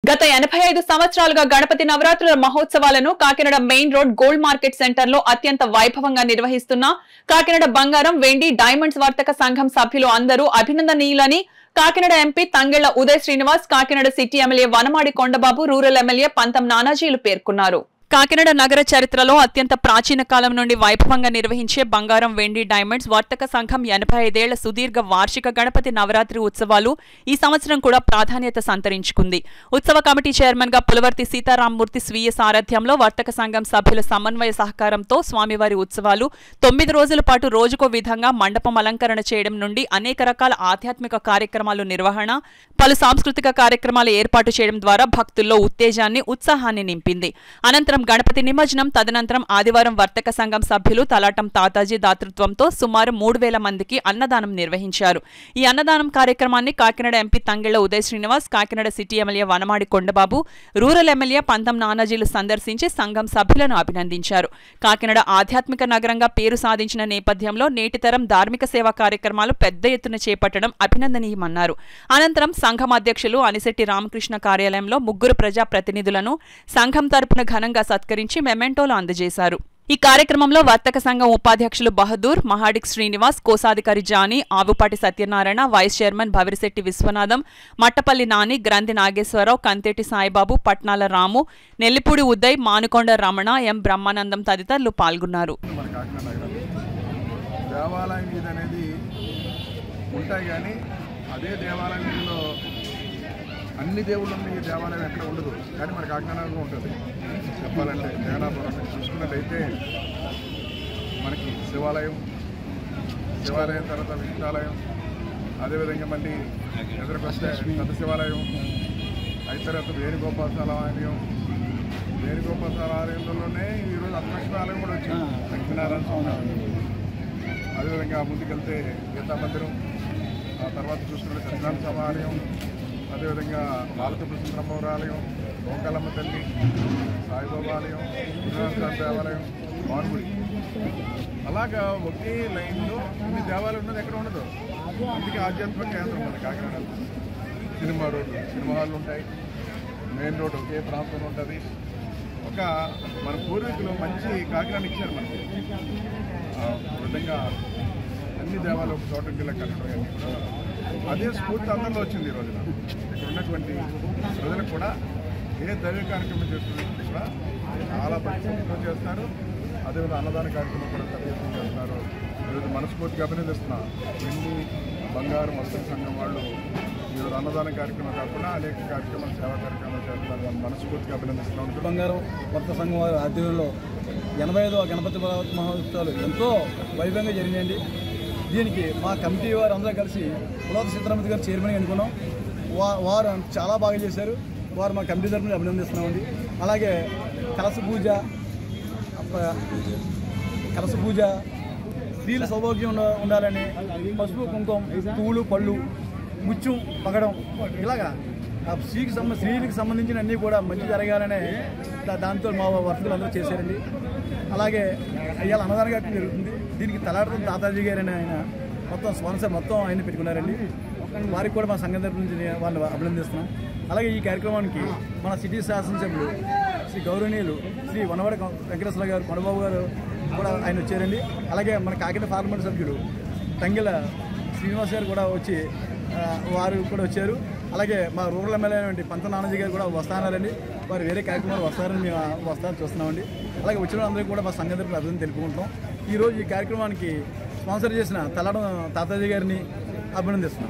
గత 85 సంవత్సరాలుగా గణపతి నవరాత్రుల మహోత్సవాలను Kakinada main road gold market centre లో అత్యంత వైభవంగా నిర్వహిస్తున్న కాకినాడ బంగారం వెండి డైమండ్స్ వర్తక సంఘం సభ్యులు అందరూ అభినందనీయులని Kakinada MP Tangella Uday Srinivas, Kakinada city MLA Vanamadi Kondababu, rural MLA Pantham నానాజీలు పేర్కొన్నారు. కాకినాడ నగర చరిత్రలో అత్యంత ప్రాచీన కాలం నుండి వైభవంగా నిర్వహించే బంగారం వెండి డైమండ్స్ వర్తక సంఘం 85 ఏళ్ల సుదీర్ఘ వార్షిక గణపతి నవరాత్రి ఉత్సవాలు ఈ సంవత్సరం కూడా ప్రాధాన్యత సంతరించుకుంది. ఉత్సవ కమిటీ చైర్మన్ గా పులవర్తి సీతారామమూర్తి స్వీయ సారథ్యంలో వర్తక సంఘం సభ్యుల సమన్వయ సహకారంతో స్వామివారి ఉత్సవాలు 9 రోజుల పాటు రోజుకో విధంగా మండపం అలంకరణ చేయడం నుండి అనేక రకాల ఆధ్యాత్మిక కార్యక్రమాలు నిర్వహణ, పలు సాంస్కృతిక కార్యక్రమాలు ఏర్పాటు చేయడం ద్వారా భక్తుల్లో ఉత్తేజాన్ని, ఉత్సాహాన్ని నింపింది. అనంతరం గణపతి నిమజ్జనం, తదనంతరం ఆదివారం వర్తక సంఘం సభ్యులు తలాటం తాతాజీ దాతృత్వంతో సుమారు 3000 మందికి అన్నదానం నిర్వహించారు. ఈ అన్నదానం కార్యక్రమాన్ని Kakinada MP Tangella Uday Srinivas, Kakinada city MLA Vanamadi Kondababu, rural MLA Pantham నానాజీలు సందర్శించి సంఘం సభ్యులను అభినందించారు. కాకినాడ ఆధ్యాత్మిక నగరంగా పేరు సాధించిన నేపథ్యంలో నేటి తరం ధార్మిక సేవా కార్యక్రమాలు పెద్ద ఎత్తున చేపట్టడం అభినందనీయమన్నారు. అనంతరం సంఘం అధ్యక్షులు అనిశెట్టి రామకృష్ణ కార్యాలయంలో 3 ప్రజా ప్రతినిధులను సంఘం తరపున ఘనంగా సత్కరించి మెమెంటోలు అందజేశారు. ఈ కార్యక్రమంలో వర్తక సంఘం ఉపాధ్యక్షులు బహదూర్, మహాడిక్ శ్రీనివాస్, కోశాధికారి జానీ, ఆవుపాటి సత్యనారాయణ, వైస్ చైర్మన్ భవిరిశెట్టి విశ్వనాథం, మట్టపల్లి నాని, గ్రంథి నాగేశ్వరరావు, కంతేటి సాయిబాబు, పట్నాల రాము, నెల్లిపూడి ఉదయ్, మానుకొండ రమణ, ఎం బ్రహ్మానందం తదితరులు పాల్గొన్నారు. అదే దేవాలయంలో అన్ని దేవుళ్ళు ఉన్న ఈ దేవాలయం ఎక్కడ ఉండదు, కానీ మన కాకినాడలో ఉంటుంది. చెప్పాలంటే జగన్నాపురం చూసుకున్నట్లయితే మనకి శివాలయం తర్వాత విష్ణాలయం, అదేవిధంగా మళ్ళీ ఎదురుకొస్తే పెద్ద శివాలయం, అయిన తర్వాత వేణుగోపాల ఆలయంలోనే ఈరోజు అష్టలక్ష్మి ఆలయం కూడా వచ్చింది, లక్ష్మీనారాయణ స్వామి. అదేవిధంగా ముందుకెళ్తే గీతా మందిరం, ఆ తర్వాత చూసుకుంటే సత్యనారాయణ స్వామి ఆలయం, అదేవిధంగా బాలకృష్ణ బ్రహ్మవారి ఆలయం, గోంకాలమ్మ తల్లి, సాయిబాబా ఆలయం, గురునాథ దేవాలయం, మానుగుడి. అలాగా ఒకే లైన్లో ఇన్ని దేవాలయం ఉన్నది ఎక్కడ ఉండదు. అందుకే ఆధ్యాత్మిక కేంద్రం ఉంది కాకినాడ. సినిమా హాళ్ళు ఉంటాయి, మెయిన్ రోడ్ ఒకే ప్రాంతంలో ఉంటుంది. ఒక మన పూర్వీకులు మంచి కాకినాడ ఇచ్చారు మనకి. విధంగా అన్ని దేవాలయం ఒక చోటకి కట్టడం కూడా అదే స్ఫూర్తి అందరిలో వచ్చింది. ఈ రోజున ఇక్కడ ఉన్నటువంటి ప్రజలకు కూడా ఏ దైవ కార్యక్రమం చేస్తున్నప్పుడు కూడా చాలా భక్తితో చేస్తారు. అదేవిధంగా అన్నదాన కార్యక్రమం కూడా సరిగ్గా చేస్తారు. ఈరోజు మనస్ఫూర్తిగా అభినందిస్తున్నాం. వెండి బంగారం వర్తక సంఘం వాళ్ళు ఈరోజు అన్నదాన కార్యక్రమం కాకుండా అనేక కార్యక్రమాలు, సేవా కార్యక్రమాలు చేస్తున్నారు. మనస్ఫూర్తిగా అభినందిస్తున్నాం. బంగారం వర్తక సంఘం వారి ఆధ్వర్యంలో 85వ గణపతి మహోత్సవాలు ఎంతో వైభవంగా జరిగినాయండి. దీనికి మా కమిటీ వారు అందరూ కలిసి పులవర్తి సీతారామమూర్తి గారు చైర్మన్గా ఎన్నుకున్నాం. వారు చాలా బాగా చేశారు. వారు మా కమిటీ తరఫున అభినందిస్తున్నామండి. అలాగే కలశ పూజ స్త్రీల సౌభాగ్యం ఉండాలని పసుపు, కుంకుమ, పువ్వులు, పళ్ళు, ముత్యం పగడం, ఇలాగా స్త్రీలకు సంబంధించిన అన్నీ కూడా మంచి జరగాలనే దాంతో మా వర్తకులు అందరూ చేశారండి. అలాగే ఇవాళ అన్నదాన కార్యక్రమం జరుగుతుంది. దీనికి తలాటం తాతాజీ గారని ఆయన మొత్తం స్పాన్సర్ ఆయన పెట్టుకున్నారండి. వారికి కూడా మా సంఘం తరపు నుంచి వాళ్ళు అభినందిస్తున్నాం. అలాగే ఈ కార్యక్రమానికి మన సిటీ శాసనసభ్యులు శ్రీ గౌరవనీయులు శ్రీ వనవాడ వెంకటేశ్వర గారు, కొండబాబు గారు కూడా ఆయన వచ్చారండి. అలాగే మన కాకినాడ పార్లమెంట్ సభ్యుడు తంగెళ్ల శ్రీనివాస్ గారు కూడా వచ్చి వారు కూడా వచ్చారు. అలాగే మా రూరల్ ఎమ్మెల్యే అయినటువంటి పంతం నానాజీ గారు కూడా వస్తానారండి. వారు వేరే కార్యక్రమాలు వస్తారని మేము చూస్తున్నామండి. అలాగే వచ్చిన అందరికీ కూడా మా సంఘం తరపున అభివృద్ధి తెలుపుకుంటాం. ఈరోజు ఈ కార్యక్రమానికి స్పాన్సర్ చేసిన తలాటం తాతాజీ గారిని అభినందిస్తున్నాం.